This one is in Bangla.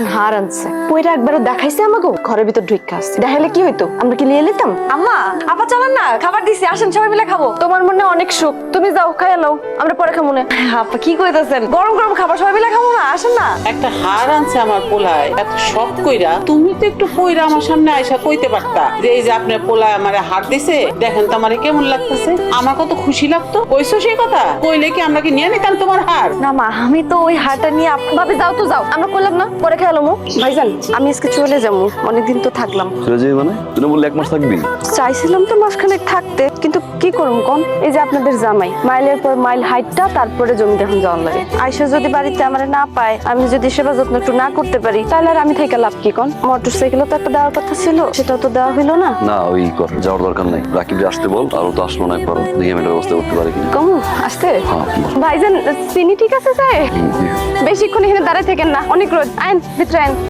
এখন হার আনছে পয়রা একবারও দেখাইছে আমাকে ঘরের ভিতর ঢুইকা আসছে দেখাইলে কি হইতো আমরা কি লিয়ে নিতাম আম্মা আপা চলেন না খাবার দিছি আসেন সবাই মিলে খাবো তোমার মনে অনেক সুখ তুমি যাও খাইয়া নাও আমরা পরে খাবো না আপা কি কইতাছেন গরম গরম খাবার সবাই মিলে খাবো না আসেন না একটা হার আনছে আমার পোলায় এত শখ কইরা তুমি তো একটু কইরা আমার সামনে আইসা কইতে পারতা যে এই যে আপনার পোলায় আমারে হার দিছে দেখেন তো আমারে কেমন লাগতেছে আমার কত খুশি লাগতো কইছো সেই কথা কইলে কি আমরা কি নিয়ে নিতাম তোমার হার না মা আমি তো ওই হারটা নিয়ে ভাবি যাও তো যাও আমরা করলাম না পরে খেয়ালো মো ভাইজান আমি আজকে চলে যাবো অনেকদিন তো থাকলাম চলে যাবি মানে তুই বললি 1 মাস থাকবি চাইছিলাম তো মাসখানেক থাকতে কিন্তু কি করুম কোন এই যে আপনাদের জামাই মাইলের পর মাইল হাইটটা তারপরে জমিতে এখন যাওয়ার লাগে আইসা যদি বাড়িতে আমার না পায় আমি যদি সেবা যত্ন একটু না করতে পারি তাহলে আর আমি থেকে লাভ কি কোন মোটর সাইকেলও তো একটা দেওয়ার কথা ছিল সেটাও তো দেওয়া হইলো না না ওই কর যাওয়ার দরকার নাই রাকিবরে আসতে বল আর ও তো আসলো না একবার দেখি আমি এটা ব্যবস্থা করতে পারি কিনা কমু আসতে হ্যাঁ ভাইজান চিনি ঠিক আছে স্যার বেশিক্ষণ এখানে দাঁড়ায় থাকেন না অনেক রোদ আইন ভিতরে আইন